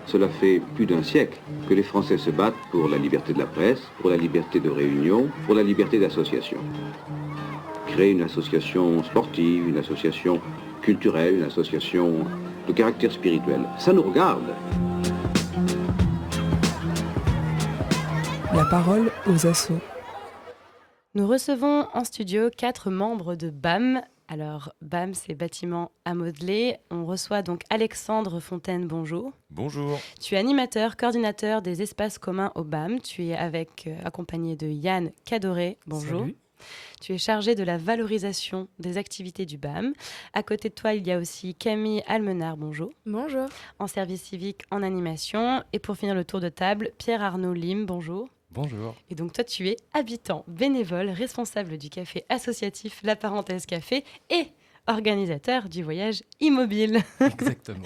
Cela fait plus d'un siècle que les Français se battent pour la liberté de la presse, pour la liberté de réunion, pour la liberté d'association. Créer une association sportive, une association culturelle, une association de caractère spirituel, ça nous regarde. La parole aux assos. Nous recevons en studio 4 membres de BAM. Alors, BAM, c'est Bâtiment à modeler. On reçoit donc Alexandre Fontaine, bonjour. Bonjour. Tu es animateur, coordinateur des espaces communs au BAM. Tu es accompagné de Yann Cadoré, bonjour. Salut. Tu es chargé de la valorisation des activités du BAM. À côté de toi, il y a aussi Camille Almenard, bonjour. Bonjour. En service civique, en animation. Et pour finir le tour de table, Pierre-Arnaud Lim, bonjour. Bonjour. Et donc toi, tu es habitant, bénévole, responsable du café associatif La Parenthèse Café et organisateur du voyage immobile. Exactement.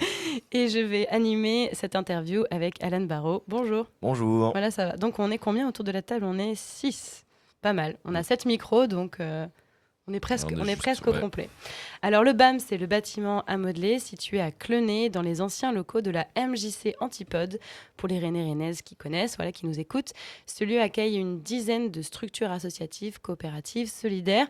Et je vais animer cette interview avec Alan Barraud. Bonjour. Bonjour. Voilà, ça va. Donc on est combien autour de la table ? On est 6. Pas mal. On a 7 micros, donc on est presque au complet. Alors le BAM, c'est le bâtiment à modeler situé à Clenay, dans les anciens locaux de la MJC Antipode. Pour les Rennais-Rennaises qui connaissent, qui nous écoutent, ce lieu accueille une dizaine de structures associatives, coopératives, solidaires.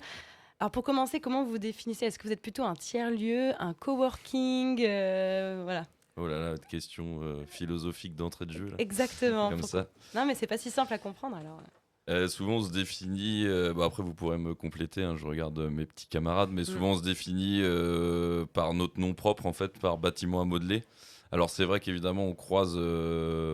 Alors pour commencer, comment vous vous définissez ? Est-ce que vous êtes plutôt un tiers-lieu, un coworking Voilà. Oh là là, question philosophique d'entrée de jeu. Là. Exactement. Comme ça. Non, mais c'est pas si simple à comprendre alors. Souvent, on se définit. Après, vous pourrez me compléter. Je regarde mes petits camarades, mais souvent, on se définit par notre nom propre, en fait, par bâtiment à modeler. Alors, c'est vrai qu'évidemment, on croise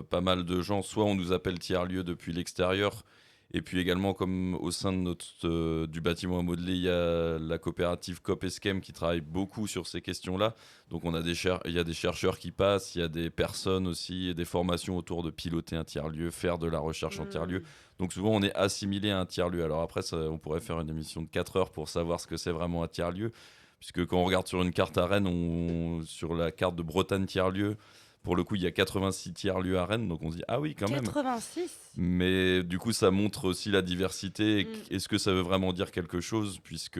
pas mal de gens. Soit on nous appelle tiers-lieu depuis l'extérieur. Et puis également, comme au sein de du bâtiment à modeler, il y a la coopérative COP Eskem qui travaille beaucoup sur ces questions-là. Donc il y a des chercheurs qui passent, il y a des personnes aussi, et des formations autour de piloter un tiers-lieu, faire de la recherche en tiers-lieu. Donc souvent, on est assimilé à un tiers-lieu. Alors après, on pourrait faire une émission de 4 heures pour savoir ce que c'est vraiment un tiers-lieu. Puisque quand on regarde sur une carte à Rennes, sur la carte de Bretagne tiers-lieu, pour le coup, il y a 86 tiers-lieux à Rennes, donc on se dit « Ah oui, quand même !» 86 ! Mais du coup, ça montre aussi la diversité. Est-ce que ça veut vraiment dire quelque chose ? Puisque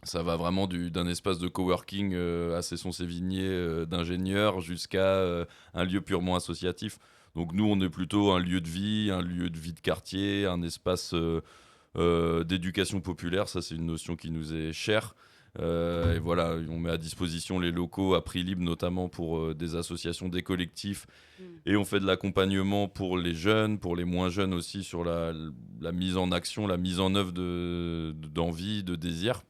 ça va vraiment d'un espace de coworking à Cesson-Sévigné d'ingénieurs jusqu'à un lieu purement associatif. Donc nous, on est plutôt un lieu de vie de quartier, un espace d'éducation populaire. Ça, c'est une notion qui nous est chère. Et voilà, on met à disposition les locaux à prix libre, notamment pour des associations, des collectifs. Et on fait de l'accompagnement pour les jeunes, pour les moins jeunes aussi, sur la mise en action, la mise en œuvre d'envie, de désir.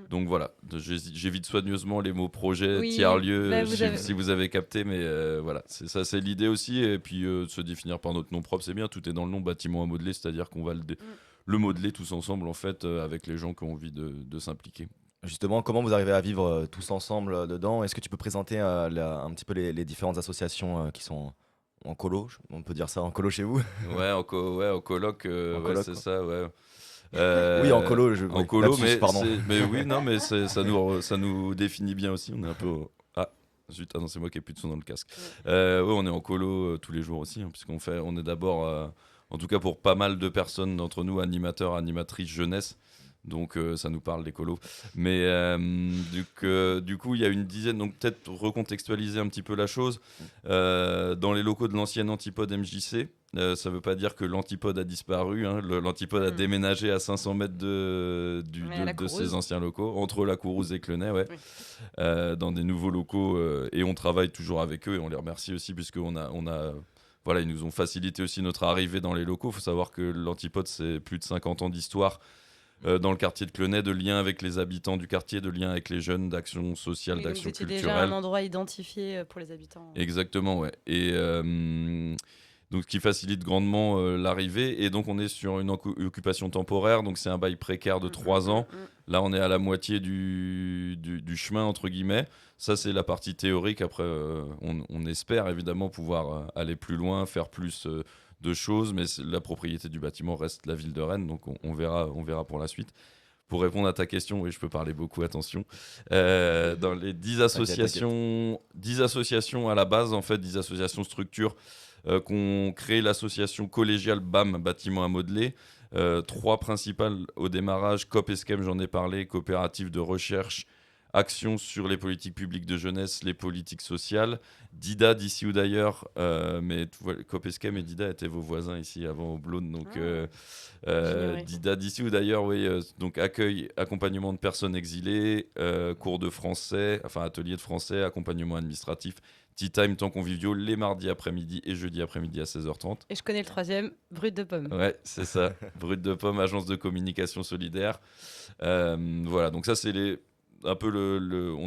Donc voilà, j'évite soigneusement les mots projet, tiers-lieu, si vous avez capté, mais voilà, c'est l'idée aussi. Et puis se définir par notre nom propre, c'est bien, tout est dans le nom, bâtiment à modeler, c'est-à-dire qu'on va le modeler tous ensemble, en fait, avec les gens qui ont envie de s'impliquer. Justement, comment vous arrivez à vivre tous ensemble dedans ? Est-ce que tu peux présenter un petit peu les différentes associations qui sont en colo ? On peut dire ça, en colo chez vous ? Ouais, en coloc, coloc, c'est ça, ouais. Oui, en colo, en colo, pardon. mais oui, non, mais ça nous définit bien aussi. On est un peu. Zut, non, c'est moi qui ai plus de son dans le casque. Ouais, on est en colo tous les jours aussi, on est d'abord, en tout cas pour pas mal de personnes d'entre nous, animateurs, animatrices jeunesse. Donc ça nous parle des colos. Mais du coup, il y a une dizaine, donc peut-être recontextualiser un petit peu la chose. Dans les locaux de l'ancienne Antipode MJC, ça ne veut pas dire que l'Antipode a disparu. L'Antipode a déménagé à 500 mètres de ses anciens locaux, entre la Courrouze et Clenay, dans des nouveaux locaux. Et on travaille toujours avec eux et on les remercie aussi, puisqu'on a voilà, ils nous ont facilité aussi notre arrivée dans les locaux. Il faut savoir que l'Antipode, c'est plus de 50 ans d'histoire. Dans le quartier de Clenay, de lien avec les habitants du quartier, de lien avec les jeunes, d'action sociale, d'action culturelle. C'était déjà un endroit identifié pour les habitants. Exactement, ouais. Et donc, ce qui facilite grandement l'arrivée. Et donc, on est sur une occupation temporaire. Donc, c'est un bail précaire de 3 ans. Là, on est à la moitié du chemin, entre guillemets. Ça, c'est la partie théorique. Après, on espère évidemment pouvoir aller plus loin, faire plus de choses, mais la propriété du bâtiment reste la ville de Rennes, donc on verra pour la suite. Pour répondre à ta question, oui, je peux parler beaucoup, attention. Dans les 10 associations à la base, en fait, 10 associations structures qu'ont créé l'association collégiale BAM, bâtiment à modeler. 3 principales au démarrage, COP Eskem, j'en ai parlé, coopérative de recherche, action sur les politiques publiques de jeunesse, les politiques sociales. Dida, d'ici ou d'ailleurs, mais Copeschem et Dida étaient vos voisins ici avant au Blône, donc Dida, d'ici ou d'ailleurs, oui, donc accueil, accompagnement de personnes exilées, cours de français, enfin atelier de français, accompagnement administratif, tea time, temps conviviaux, les mardis après-midi et jeudi après-midi à 16h30. Et je connais le troisième, Brut de Pomme. Ouais, c'est ça, Brut de Pomme, agence de communication solidaire. Voilà, donc ça c'est un peu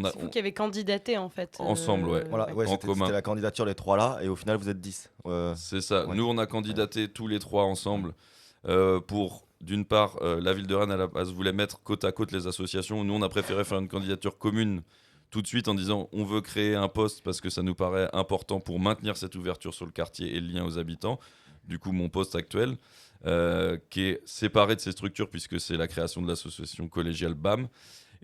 c'est vous qui avez candidaté en fait. Ensemble, ouais. Voilà, ouais, c'était la candidature les 3 là, et au final vous êtes 10. C'est ça. Ouais. Nous, on a candidaté tous les 3 ensemble pour, d'une part, la ville de Rennes, à la base, voulait mettre côte à côte les associations. Nous, on a préféré faire une candidature commune tout de suite en disant on veut créer un poste parce que ça nous paraît important pour maintenir cette ouverture sur le quartier et le lien aux habitants. Du coup, mon poste actuel, qui est séparé de ces structures puisque c'est la création de l'association collégiale BAM.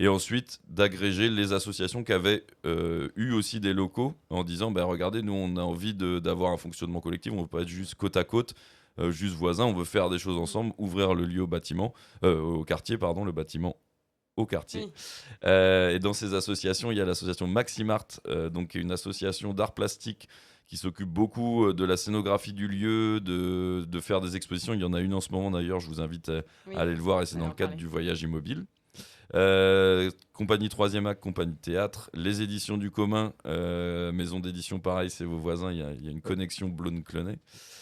Et ensuite, d'agréger les associations qui avaient eu aussi des locaux en disant regardez, nous, on a envie d'avoir un fonctionnement collectif, on ne veut pas être juste côte à côte, juste voisins, on veut faire des choses ensemble, ouvrir le lieu au quartier, pardon, le bâtiment au quartier. Oui. Et dans ces associations, il y a l'association Maximart, donc, qui est une association d'art plastique qui s'occupe beaucoup de la scénographie du lieu, de faire des expositions. Il y en a une en ce moment d'ailleurs, je vous invite à aller le voir, et c'est dans le cadre du voyage immobile. Compagnie 3e acte, compagnie théâtre, les éditions du commun, maison d'édition pareil, c'est vos voisins, il y a une connexion Blône-Clenay.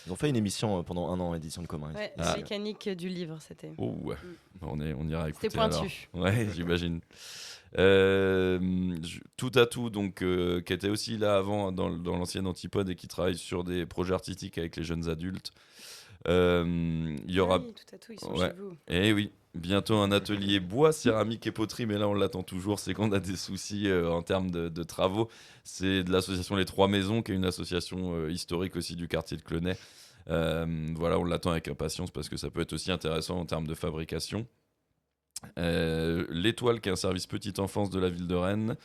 Ils ont fait une émission pendant 1 an, édition du commun. Ouais, la mécanique du livre, c'était. Oh ouais, on ira écouter. C'était pointu. Alors. Ouais, j'imagine. Tout à tout, donc, qui était aussi là avant dans l'ancienne Antipode et qui travaille sur des projets artistiques avec les jeunes adultes. Il y aura. Oui, tout à tout, ils sont chez vous. Et oui. Bientôt un atelier bois, céramique et poterie, mais là on l'attend toujours, c'est qu'on a des soucis en termes de travaux. C'est de l'association Les Trois Maisons, qui est une association historique aussi du quartier de Clenay. Voilà, on l'attend avec impatience parce que ça peut être aussi intéressant en termes de fabrication. L'Étoile, qui est un service petite enfance de la ville de Rennes.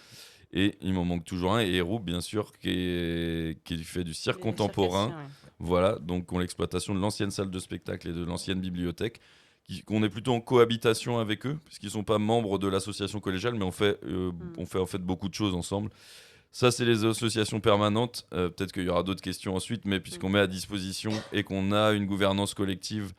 Et il m'en manque toujours un, et Héroux, bien sûr, qui fait du cirque contemporain. Ouais. Voilà, donc on l'exploitation de l'ancienne salle de spectacle et de l'ancienne bibliothèque. Qu'on est plutôt en cohabitation avec eux, puisqu'ils ne sont pas membres de l'association collégiale, mais on fait en fait beaucoup de choses ensemble. Ça, c'est les associations permanentes. Peut-être qu'il y aura d'autres questions ensuite, mais puisqu'on met à disposition et qu'on a une gouvernance collective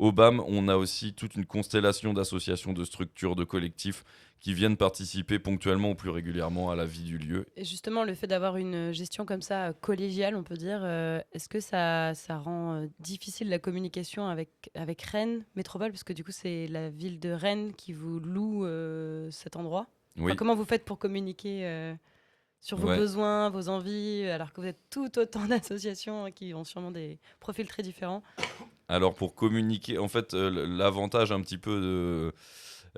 au BAM, on a aussi toute une constellation d'associations, de structures, de collectifs qui viennent participer ponctuellement ou plus régulièrement à la vie du lieu. Et justement, le fait d'avoir une gestion comme ça, collégiale, on peut dire, est-ce que ça rend difficile la communication avec Rennes Métropole, parce que du coup, c'est la ville de Rennes qui vous loue cet endroit. Oui. Enfin, comment vous faites pour communiquer sur vos besoins, vos envies, alors que vous êtes tout autant d'associations qui ont sûrement des profils très différents? Alors, pour communiquer, en fait, l'avantage un petit peu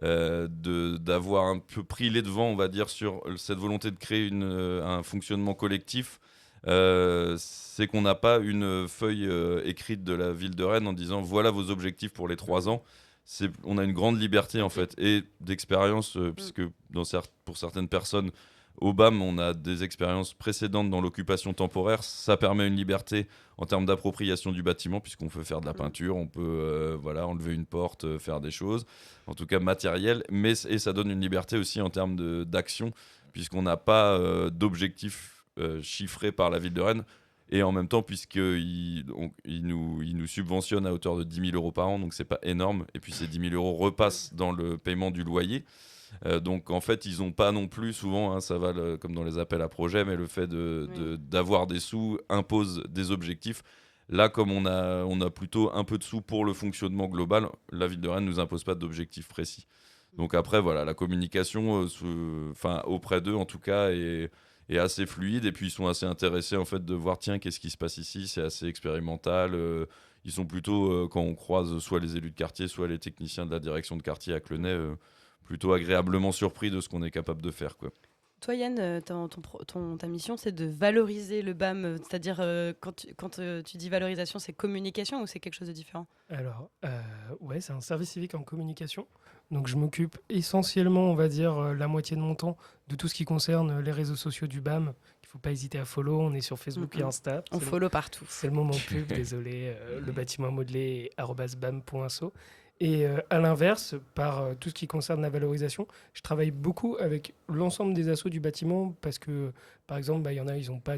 d'avoir un peu pris les devants, on va dire, sur cette volonté de créer un fonctionnement collectif, c'est qu'on n'a pas une feuille écrite de la ville de Rennes en disant voilà vos objectifs pour les 3 ans. On a une grande liberté en fait et d'expérience, puisque pour certaines personnes au BAM, on a des expériences précédentes dans l'occupation temporaire. Ça permet une liberté en termes d'appropriation du bâtiment, puisqu'on peut faire de la peinture, on peut enlever une porte, faire des choses, en tout cas matérielles, et ça donne une liberté aussi en termes d'action, puisqu'on n'a pas d'objectif chiffré par la ville de Rennes, et en même temps, puisqu'il nous subventionne à hauteur de 10 000 € par an, donc c'est pas énorme, et puis ces 10 000 € repassent dans le paiement du loyer. Donc en fait ils n'ont pas non plus souvent, ça va comme dans les appels à projets, mais le fait d'avoir des sous impose des objectifs. Là, comme on a plutôt un peu de sous pour le fonctionnement global, la ville de Rennes ne nous impose pas d'objectifs précis. Donc après voilà, la communication auprès d'eux en tout cas est assez fluide, et puis ils sont assez intéressés en fait de voir qu'est-ce qui se passe ici. C'est assez expérimental. Ils sont plutôt quand on croise soit les élus de quartier, soit les techniciens de la direction de quartier à Clenay, plutôt agréablement surpris de ce qu'on est capable de faire, quoi. Toi, Yann, ta mission, c'est de valoriser le BAM, c'est-à-dire quand tu dis valorisation, c'est communication ou c'est quelque chose de différent? Alors, ouais, c'est un service civique en communication. Donc, je m'occupe essentiellement, on va dire, la moitié de mon temps de tout ce qui concerne les réseaux sociaux du BAM. Il ne faut pas hésiter à follow. On est sur Facebook et Insta. On follow partout. C'est le moment pub, désolé. Le bâtiment modelé @bam.so. Et à l'inverse, par tout ce qui concerne la valorisation, je travaille beaucoup avec l'ensemble des assos du bâtiment parce que, par exemple, il y en a, ils ont pas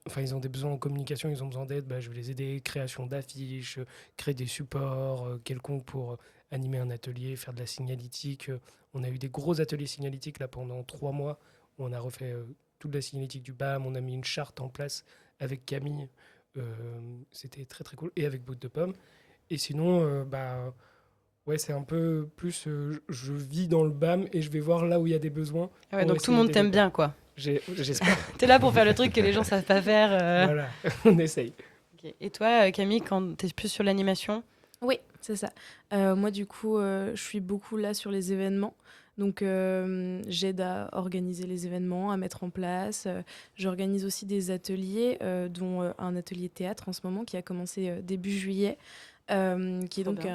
enfin, ils ont des besoins en communication, ils ont besoin d'aide, je vais les aider, création d'affiches, créer des supports quelconques pour animer un atelier, faire de la signalétique. On a eu des gros ateliers signalétiques là pendant 3 mois où on a refait toute la signalétique du BAM, on a mis une charte en place avec Camille, c'était très très cool, et avec Bout de Pomme. Et sinon, ouais, c'est un peu plus, je vis dans le BAM et je vais voir là où il y a des besoins. Ah ouais, donc tout le monde t'aime bien, quoi. J'espère. T'es là pour faire le truc que les gens savent pas faire. Voilà, on essaye. Okay. Et toi, Camille, quand t'es plus sur l'animation? Oui, c'est ça. Moi, du coup, je suis beaucoup là sur les événements. Donc, j'aide à organiser les événements, à mettre en place. J'organise aussi des ateliers, dont un atelier théâtre en ce moment qui a commencé début juillet, qui est donc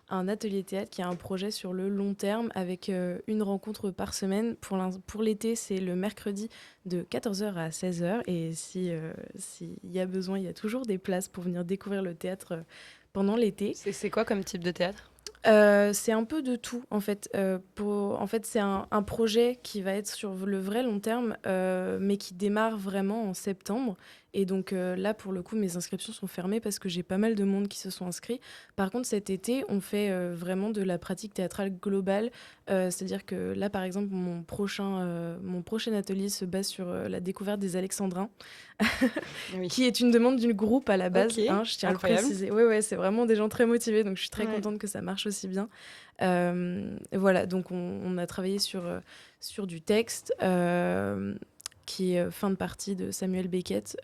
un atelier théâtre qui a un projet sur le long terme avec une rencontre par semaine. Pour l'été, c'est le mercredi de 14h à 16h. Et s'il y a besoin, il y a toujours des places pour venir découvrir le théâtre pendant l'été. C'est quoi comme type de théâtre ? C'est un peu de tout, en fait. En fait, c'est un projet qui va être sur le vrai long terme, mais qui démarre vraiment en septembre. Et donc là, pour le coup, mes inscriptions sont fermées parce que j'ai pas mal de monde qui se sont inscrits. Par contre, cet été, on fait vraiment de la pratique théâtrale globale. C'est-à-dire que là, par exemple, mon prochain atelier se base sur la découverte des Alexandrins, oui. Qui est une demande du groupe à la base. Okay. Je tiens Incroyable. À le préciser. Ouais, c'est vraiment des gens très motivés, donc je suis très contente que ça marche aussi bien. Voilà, donc on a travaillé sur du texte. Qui est fin de partie de Samuel Beckett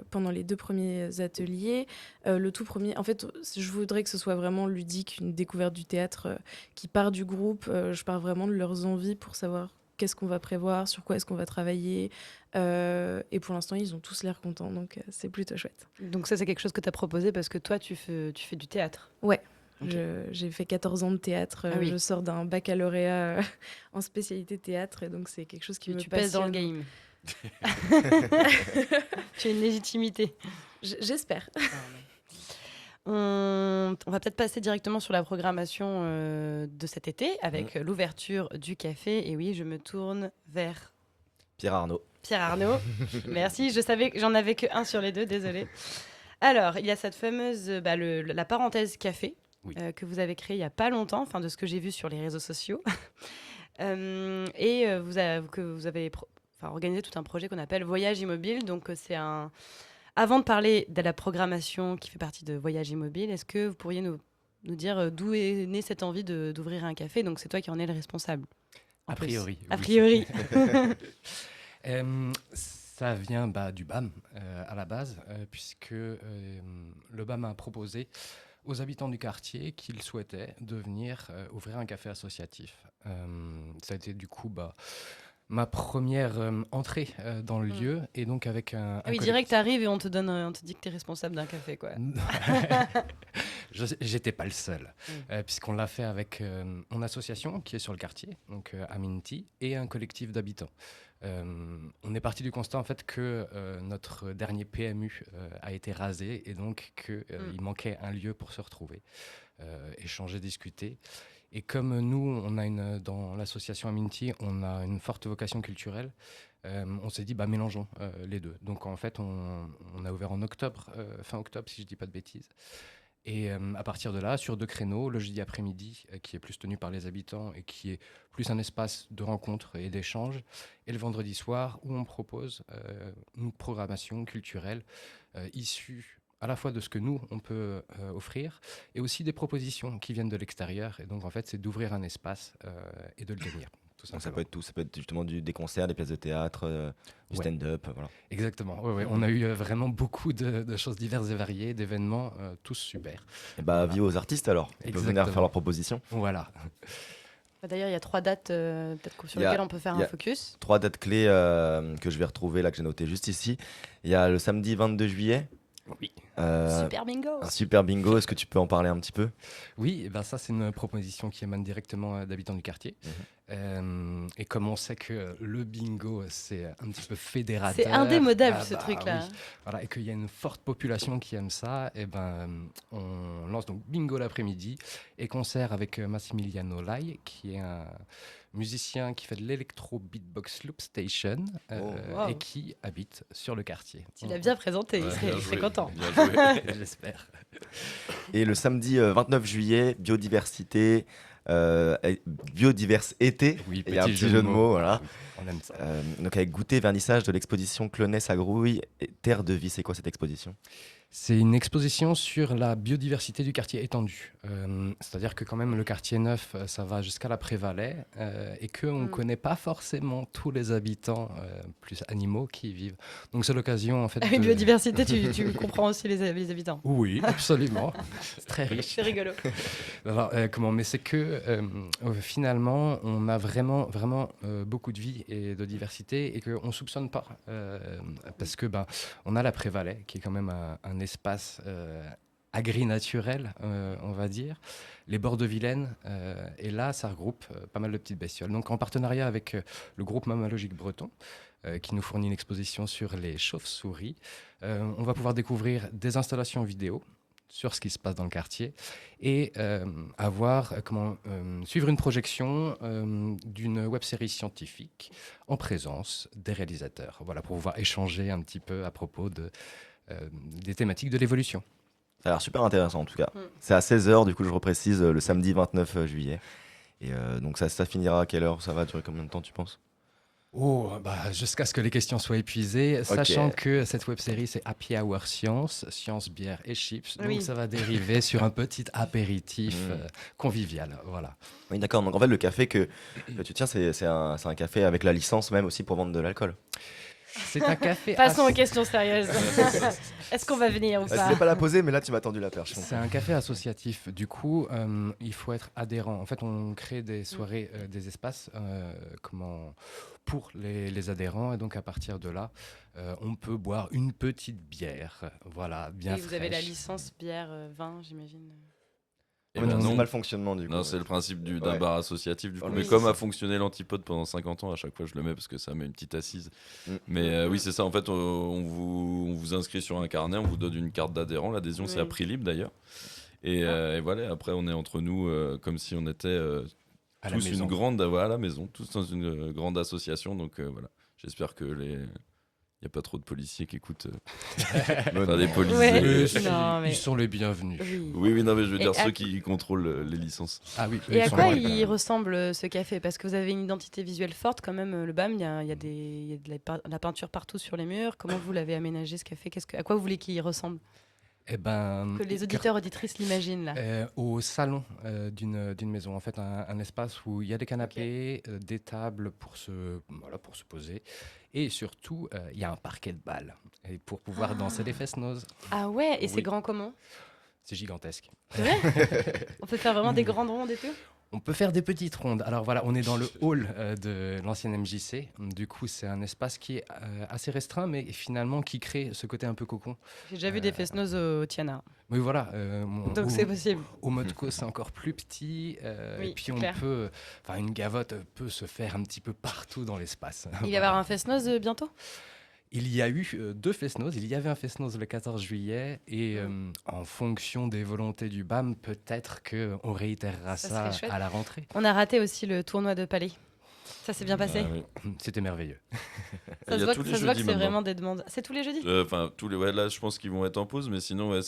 pendant les 2 premiers ateliers. Le tout premier, en fait, je voudrais que ce soit vraiment ludique, une découverte du théâtre qui part du groupe. Je pars vraiment de leurs envies pour savoir qu'est-ce qu'on va prévoir, sur quoi est-ce qu'on va travailler. Et pour l'instant, ils ont tous l'air contents, donc c'est plutôt chouette. Donc ça, c'est quelque chose que tu as proposé parce que toi, tu fais du théâtre. Ouais. Okay. J'ai fait 14 ans de théâtre. Oui. Je sors d'un baccalauréat en spécialité théâtre, et donc c'est quelque chose qui me passionne. Tu pèses dans le game. Tu as une légitimité. J'espère. On va peut-être passer directement sur la programmation de cet été avec l'ouverture du café. Et oui, je me tourne vers Pierre Arnaud. Merci. Je savais que j'en avais qu'un sur les deux, désolée. Alors, il y a cette fameuse la parenthèse café que vous avez créée il n'y a pas longtemps, enfin de ce que j'ai vu sur les réseaux sociaux. Et vous avez organisé tout un projet qu'on appelle Voyage Immobile. Donc, avant de parler de la programmation qui fait partie de Voyage Immobile, est-ce que vous pourriez nous dire d'où est née cette envie d'ouvrir un café ? Donc, c'est toi qui en es le responsable. A priori. A priori. Ça vient du BAM à la base, puisque le BAM a proposé aux habitants du quartier qu'ils souhaitaient de venir ouvrir un café associatif. Ça a été du coup ma première entrée dans le lieu, et donc avec un oui, direct t'arrives et on te dit que t'es responsable d'un café, quoi. J'étais pas le seul, puisqu'on l'a fait avec mon association qui est sur le quartier, donc Aminti, et un collectif d'habitants. On est parti du constat en fait que notre dernier PMU a été rasé, et donc qu'il manquait un lieu pour se retrouver, échanger, discuter. Et comme nous, dans l'association Aminti, on a une forte vocation culturelle, on s'est dit, mélangeons les deux. Donc en fait, on a ouvert en octobre, fin octobre, si je ne dis pas de bêtises. Et à partir de là, sur 2 créneaux, le jeudi après-midi, qui est plus tenu par les habitants et qui est plus un espace de rencontre et d'échange, et le vendredi soir, où on propose une programmation culturelle issue à la fois de ce que nous, on peut offrir, et aussi des propositions qui viennent de l'extérieur. Et donc, en fait, c'est d'ouvrir un espace et de le devenir. Donc ça peut être tout, ça peut être justement des concerts, des pièces de théâtre, du stand-up, voilà. Exactement, on a eu vraiment beaucoup de choses diverses et variées, d'événements, tous super. Et vive aux artistes alors, ils peuvent venir faire leurs propositions. Voilà. D'ailleurs, il y a 3 dates peut-être sur lesquelles on peut faire un focus. 3 dates clés que je vais retrouver là, que j'ai notées juste ici. Il y a le samedi 22 juillet. Oui. Super bingo. Un super bingo, est-ce que tu peux en parler un petit peu? Oui, eh ben ça c'est une proposition qui émane directement d'habitants du quartier. Et comme on sait que le bingo c'est un petit peu fédérateur, C'est indémodable ce truc-là. oui. Voilà, et qu'il y a une forte population qui aime ça, et ben on lance donc bingo l'après-midi et concert avec Massimiliano Lai, qui est un musicien qui fait de l'électro beatbox loop station Wow. et qui habite sur le quartier. Tu l'as bien présenté, Ouais, il bien serait joué, content. bien joué. J'espère. Et le samedi 29 juillet, biodiversité, biodiverse été. Oui, Il y a un petit jeu de mots, voilà. Oui, on aime ça. Donc avec goûter, vernissage de l'exposition Clonesse à Grouille et Terre de vie. C'est quoi cette exposition? C'est une exposition sur la biodiversité du quartier étendu. C'est-à-dire que quand même le quartier neuf, ça va jusqu'à la Prévalais et qu'on ne connaît pas forcément tous les habitants plus animaux qui y vivent. Donc c'est l'occasion en fait Avec de... biodiversité, tu comprends aussi les habitants. Oui, absolument. C'est très riche. C'est rigolo. Alors, mais c'est que finalement, on a vraiment beaucoup de vie et de diversité et qu'on ne soupçonne pas. Parce que on a la Prévalais, qui est quand même un espace agri-naturel, on va dire. Les bords de Vilaine, et là, ça regroupe pas mal de petites bestioles. Donc, en partenariat avec le groupe mammalogique breton, qui nous fournit une exposition sur les chauves-souris, on va pouvoir découvrir des installations vidéo sur ce qui se passe dans le quartier et suivre une projection d'une web-série scientifique en présence des réalisateurs. Voilà, pour pouvoir échanger un petit peu à propos des thématiques de l'évolution. Ça a l'air super intéressant en tout cas. C'est à 16h, du coup je reprécise, le samedi 29 juillet. Et donc ça finira à quelle heure? Ça va durer combien de temps tu penses? Jusqu'à ce que les questions soient épuisées, sachant que cette web-série, c'est Happy Hour Science, bière et chips. Donc ça va dériver sur un petit apéritif convivial. Voilà. Oui, d'accord. Donc en fait, le café que tu tiens, c'est un café avec la licence même aussi pour vendre de l'alcool. C'est un café. Passons aux questions sérieuses. Est-ce qu'on va venir ou Je pas? voulais pas la poser, mais là tu m'as tendu la perche. C'est un café associatif. Du coup, il faut être adhérent. En fait, on crée des soirées, des espaces pour les adhérents. Et donc, à partir de là, on peut boire une petite bière. Voilà, bien fraîche. Vous avez la licence bière, vin, j'imagine. Et non, non, c'est pas le fonctionnement du coup. non, c'est le principe d'un bar associatif. Du coup. Oui, Mais c'est comme ça. a fonctionné l'Antipode pendant 50 ans, à chaque fois je le mets parce que ça met une petite assise. Mais oui, c'est ça. En fait, on vous inscrit sur un carnet, on vous donne une carte d'adhérent. L'adhésion, c'est à prix libre d'ailleurs. Et voilà, après, on est entre nous comme si on était tous une grande, à la maison, tous dans une grande association. Donc voilà, j'espère que il n'y a pas trop de policiers qui écoutent. Enfin, des policiers. Ouais. Non, mais... Ils sont les bienvenus. Oui, non, mais je veux dire à- ceux qui contrôlent les licences. Ah oui. Et à ils sont quoi loin, il ressemble ce café? Parce que vous avez une identité visuelle forte quand même, le BAM, il y a de la peinture partout sur les murs. Comment vous l'avez aménagé ce café? À quoi vous voulez qu'il ressemble? Eh ben, Que les auditeurs, auditrices l'imaginent là. au salon d'une maison, en fait, un espace où il y a des canapés, des tables pour se poser, et surtout, il y a un parquet de balles et pour pouvoir danser les fest-noz. Ah ouais, et c'est Oui. grand comment? C'est gigantesque. C'est vrai? On peut faire vraiment des grandes rondes et tout? On peut faire des petites rondes. Alors voilà, on est dans le hall de l'ancienne MJC. Du coup, c'est un espace qui est assez restreint, mais finalement qui crée ce côté un peu cocon. J'ai déjà vu des fest-noz au Tiana. Mais voilà. Donc c'est possible. Au Modco, c'est encore plus petit. Oui, et puis c'est on clair. peut. Enfin, une gavotte peut se faire un petit peu partout dans l'espace. Il va y avoir un fest-noz bientôt? Il y a eu 2 fest-noz. Il y avait un fest-noz le 14 juillet. Et en fonction des volontés du BAM, peut-être qu'on réitérera Ça ça serait chouette. à la rentrée. On a raté aussi le tournoi de Palais. Ça s'est bien passé? Ah, oui. C'était merveilleux. Il y a tous les Ça se voit que jeudis c'est maintenant. vraiment des demandes. C'est tous les jeudis? Enfin, là, je pense qu'ils vont être en pause, mais sinon,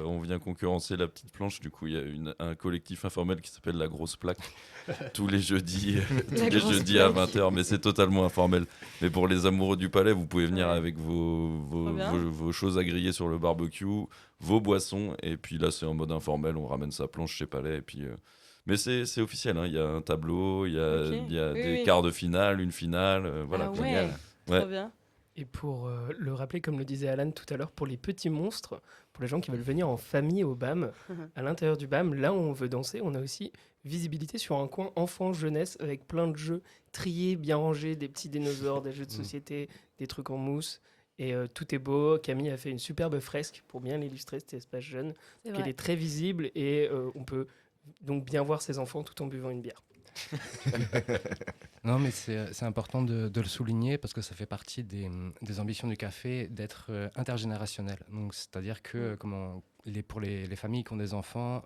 on vient concurrencer la petite planche. Du coup, il y a un collectif informel qui s'appelle La Grosse Plaque tous les jeudis, La Grosse à Plaque. 20h, mais c'est totalement informel. Mais pour les amoureux du palais, vous pouvez venir Ouais. avec Trop bien. vos choses à griller sur le barbecue, vos boissons, et puis là, c'est en mode informel. On ramène sa planche chez Palais, et puis. Mais c'est officiel, hein. Il y a un tableau, il y a, Ok. il y a Oui, des oui. quarts de finale, une finale, voilà. Ah quoi. ouais, Ouais. trop bien. Et pour le rappeler, comme le disait Alan tout à l'heure, pour les petits monstres, pour les gens qui veulent venir en famille au BAM, à l'intérieur du BAM, là où on veut danser, on a aussi visibilité sur un coin enfant-jeunesse avec plein de jeux triés, bien rangés, des petits dinosaures, des jeux de société, des trucs en mousse. Et tout est beau. Camille a fait une superbe fresque pour bien l'illustrer, cet espace jeune. Elle est très visible et on peut donc bien voir ses enfants tout en buvant une bière. Non, mais c'est important de le souligner parce que ça fait partie des ambitions du café d'être intergénérationnel. Donc, c'est-à-dire que pour les familles qui ont des enfants,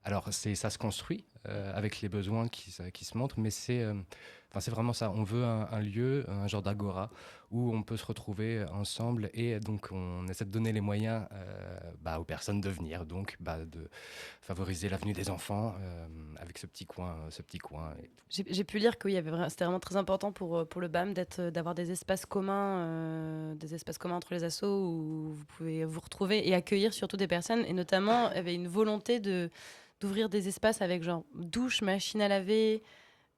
alors ça se construit avec les besoins qui se montrent, mais c'est vraiment ça. On veut un lieu, un genre d'agora où on peut se retrouver ensemble et donc on essaie de donner les moyens aux personnes de venir, donc de favoriser l'avenue des enfants avec ce petit coin. J'ai pu lire que c'était vraiment très important pour le BAM d'avoir des espaces communs entre les assos où vous pouvez vous retrouver et accueillir surtout des personnes, et notamment il y avait une volonté d'ouvrir des espaces avec genre douche, machine à laver.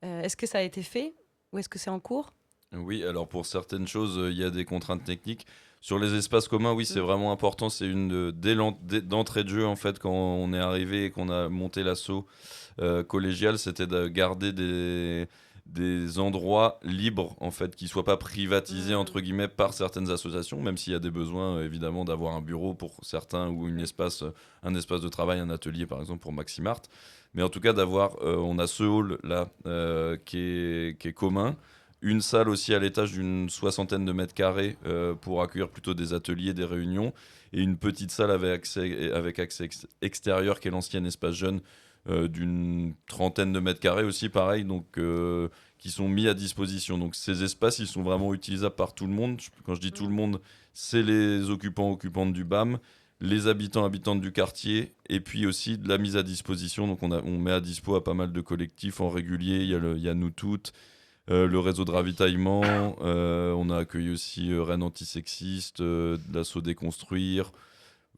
Est-ce que ça a été fait ou est-ce que c'est en cours ? Oui, alors pour certaines choses, il y a des contraintes techniques. Sur les espaces communs, oui, c'est vraiment important. C'est d'entrée de jeu, en fait, quand on est arrivé et qu'on a monté l'asso collégial, c'était de garder des endroits libres, en fait, qui ne soient pas privatisés, entre guillemets, par certaines associations, même s'il y a des besoins, évidemment, d'avoir un bureau pour certains ou un espace de travail, un atelier, par exemple, pour Maximart. Mais en tout cas, on a ce hall-là qui est commun. Une salle aussi à l'étage d'une 60aine de mètres carrés pour accueillir plutôt des ateliers, des réunions. Et une petite salle avec accès extérieur qui est l'ancien espace jeune d'une 30aine de mètres carrés aussi, pareil, donc, qui sont mis à disposition. Donc ces espaces, ils sont vraiment utilisables par tout le monde. Quand je dis tout le monde, c'est les occupants-occupantes du BAM, les habitantes du quartier, et puis aussi de la mise à disposition. Donc on met à dispo à pas mal de collectifs en régulier. Il y a Nous Toutes, le réseau de ravitaillement. On a accueilli aussi Rennes Antisexiste, l'assaut Déconstruire,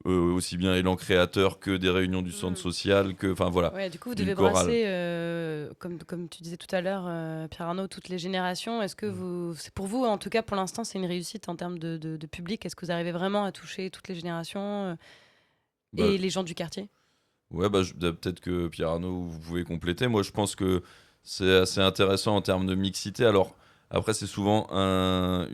aussi bien Élan Créateur que des réunions du centre social, que, enfin voilà. Ouais, du coup, vous devez brasser, comme tu disais tout à l'heure, Pierre Arnaud, toutes les générations. Est-ce que c'est pour vous, en tout cas pour l'instant, c'est une réussite en termes de public ? Est-ce que vous arrivez vraiment à toucher toutes les générations et les gens du quartier ? Ouais, peut-être que Pierre Arnaud, vous pouvez compléter. Moi, je pense que c'est assez intéressant en termes de mixité. Alors, après, c'est souvent un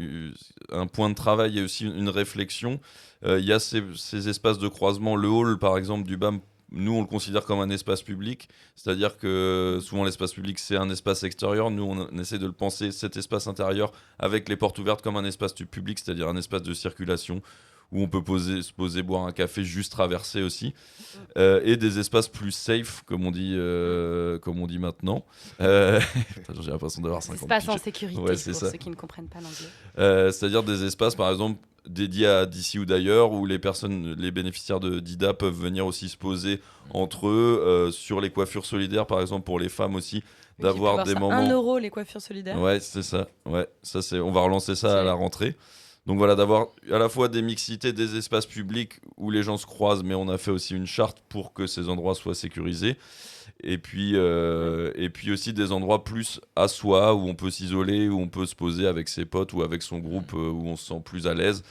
point de travail et aussi une réflexion. Il y a ces espaces de croisement. Le hall, par exemple, du BAM, nous, on le considère comme un espace public. C'est-à-dire que souvent, l'espace public, c'est un espace extérieur. Nous, on essaie de le penser, cet espace intérieur, avec les portes ouvertes, comme un espace public, c'est-à-dire un espace de circulation où on peut se poser, boire un café, juste traverser aussi, et des espaces plus safe, comme on dit maintenant. J'ai l'impression d'avoir 50 espaces en sécurité, ouais, pour ceux qui ne comprennent pas l'anglais. C'est-à-dire des espaces, par exemple, dédiés à d'ici ou d'ailleurs, où les bénéficiaires de DIDA peuvent venir aussi se poser entre eux, sur les coiffures solidaires, par exemple, pour les femmes aussi, d'avoir des moments... 1 euro les coiffures solidaires. Ouais, c'est ça. Ouais, on va relancer ça à la rentrée. Donc voilà, d'avoir à la fois des mixités, des espaces publics où les gens se croisent, mais on a fait aussi une charte pour que ces endroits soient sécurisés. Et puis aussi des endroits plus à soi, où on peut s'isoler, où on peut se poser avec ses potes ou avec son groupe, où on se sent plus à l'aise.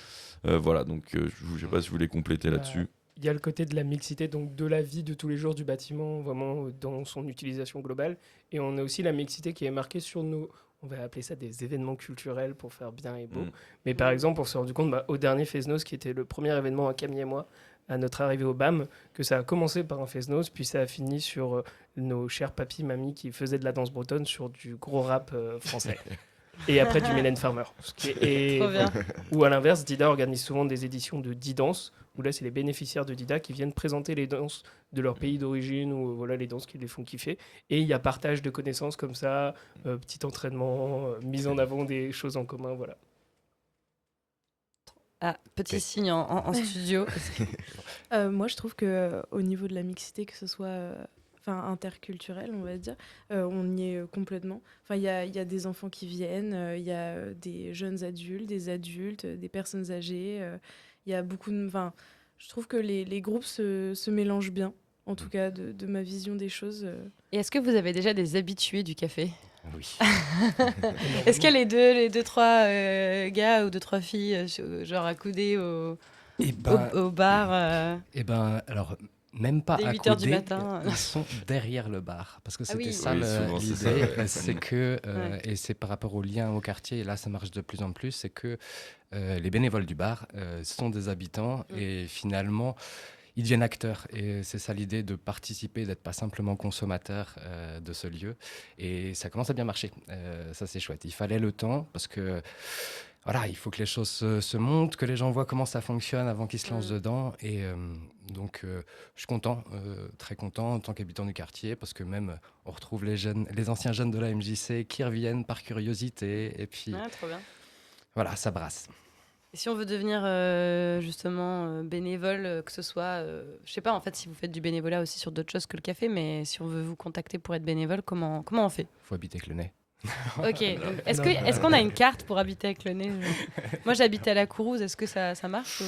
Voilà, donc je ne sais pas si vous voulez compléter là-dessus. Il y a le côté de la mixité, donc de la vie de tous les jours du bâtiment, vraiment dans son utilisation globale. Et on a aussi la mixité qui est marquée sur nos... On va appeler ça des événements culturels pour faire bien et beau. Mais par exemple, on s'est rendu compte au dernier Fesnos, qui était le premier événement à Camille et moi, à notre arrivée au BAM, que ça a commencé par un Fesnos, puis ça a fini sur nos chers papis, mamies qui faisaient de la danse bretonne sur du gros rap français. Et après du Mylène Farmer. Trop bien. Ou à l'inverse, Dida organise souvent des éditions de Didance, où là c'est les bénéficiaires de Dida qui viennent présenter les danses de leur pays d'origine, ou voilà les danses qui les font kiffer. Et il y a partage de connaissances comme ça, petit entraînement, mise en avant des choses en commun, voilà. Ah, petit signe en studio. Moi je trouve que au niveau de la mixité, que ce soit... interculturel, on va dire, on y est complètement. Il y a des enfants qui viennent, il y a des jeunes adultes, des personnes âgées. Il y a beaucoup de... je trouve que les groupes se mélangent bien, en tout cas de ma vision des choses. Et est-ce que vous avez déjà des habitués du café ? Oui. Est-ce qu'il y a les deux, trois gars ou 2-3 filles, genre accoudés au bar Alors... même pas Dès à 8 heures du coder, matin. ils sont derrière le bar. Parce que c'était oui. ça Oui, souvent, c'est l'idée, ça. c'est que, Ouais. et c'est par rapport au lien au quartier, et là ça marche de plus en plus, c'est que les bénévoles du bar sont des habitants et finalement ils deviennent acteurs. Et c'est ça l'idée de participer, d'être pas simplement consommateur de ce lieu. Et ça commence à bien marcher. Ça c'est chouette. Il fallait le temps parce que voilà, il faut que les choses se montent, que les gens voient comment ça fonctionne avant qu'ils se lancent dedans. Et donc, je suis content, très content en tant qu'habitant du quartier, parce que même on retrouve les anciens jeunes de la MJC qui reviennent par curiosité. Et puis, Trop bien. voilà, ça brasse. Et si on veut devenir justement bénévole, que ce soit, je sais pas en fait si vous faites du bénévolat aussi sur d'autres choses que le café, mais si on veut vous contacter pour être bénévole, comment on fait? Il faut habiter avec le nez. Ok, donc, est-ce qu'on a une carte pour habiter avec le nez Moi j'habite à la Courouse, est-ce que ça marche ou...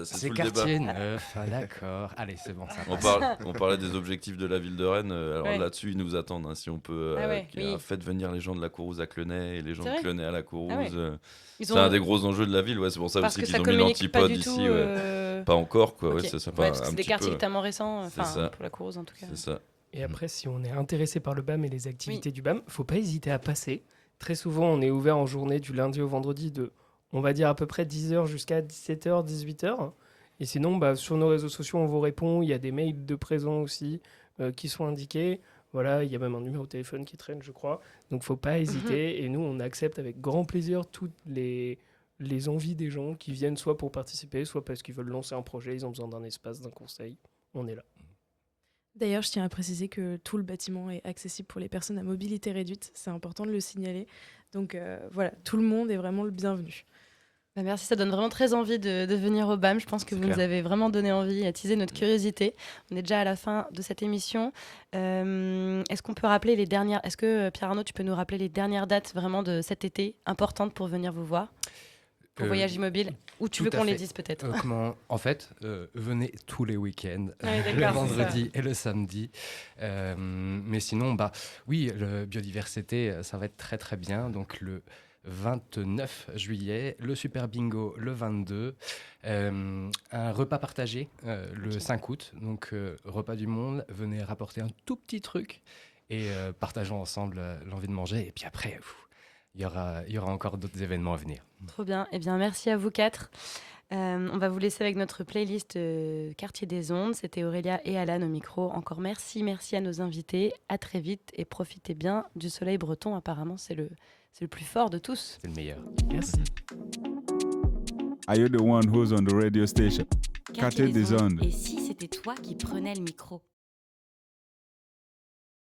C'est tout le quartier débat. neuf, d'accord. Allez, c'est bon, ça On, passe. on parlait des objectifs de la ville de Rennes. Alors Ouais. là-dessus, ils nous attendent. Hein, si on peut, Oui. faites venir les gens de la Courouse à Clenay et les gens C'est de vrai Clenay à la Courouse. Ah ouais. Ils C'est un des gros enjeux de la ville. Ouais, c'est pour ça Parce aussi que qu'ils ça ont mis communique pas l'antipode du ici. tout. Ouais. Pas encore, quoi. Ok. Ouais, ça, Ouais, parce que un c'est des petit quartiers peu. tellement récents, C'est ça. pour la Courouse en tout cas. C'est ça. Et après, si on est intéressé par le BAM et les activités du BAM, faut pas hésiter à passer. Très souvent, on est ouvert en journée du lundi au vendredi de, on va dire, à peu près 10h jusqu'à 17h, 18h. Et sinon, sur nos réseaux sociaux, on vous répond. Il y a des mails de présents aussi qui sont indiqués. Voilà, il y a même un numéro de téléphone qui traîne, je crois. Donc, faut pas hésiter. Et nous, on accepte avec grand plaisir toutes les envies des gens qui viennent soit pour participer, soit parce qu'ils veulent lancer un projet, ils ont besoin d'un espace, d'un conseil. On est là. D'ailleurs, je tiens à préciser que tout le bâtiment est accessible pour les personnes à mobilité réduite. C'est important de le signaler. Donc voilà, tout le monde est vraiment le bienvenu. Merci, ça donne vraiment très envie de venir au BAM. Je pense que vous nous avez vraiment donné envie, attisé notre curiosité. On est déjà à la fin de cette émission. Est-ce qu'on peut rappeler les dernières... Est-ce que Pierre-Arnaud, tu peux nous rappeler les dernières dates vraiment de cet été importantes pour venir vous voir pour Voyage Immobile? Ou tu veux qu'on les dise peut-être En fait, venez tous les week-ends, Ouais, le vendredi et le samedi. Mais sinon, oui, la biodiversité, ça va être très très bien. Donc le 29 juillet, le Super Bingo le 22, un repas partagé le 5 août. Donc repas du monde, venez rapporter un tout petit truc et partageons ensemble l'envie de manger. Et puis après... Il y aura encore d'autres événements à venir. Trop bien. Eh bien, merci à vous quatre. On va vous laisser avec notre playlist Quartier des Ondes. C'était Aurélia et Alan au micro. Encore merci à nos invités. À très vite et profitez bien du soleil breton. Apparemment, c'est le plus fort de tous. C'est le meilleur. Merci. Are you the one who's on the radio station? Quartier des Ondes. Et si c'était toi qui prenais le micro?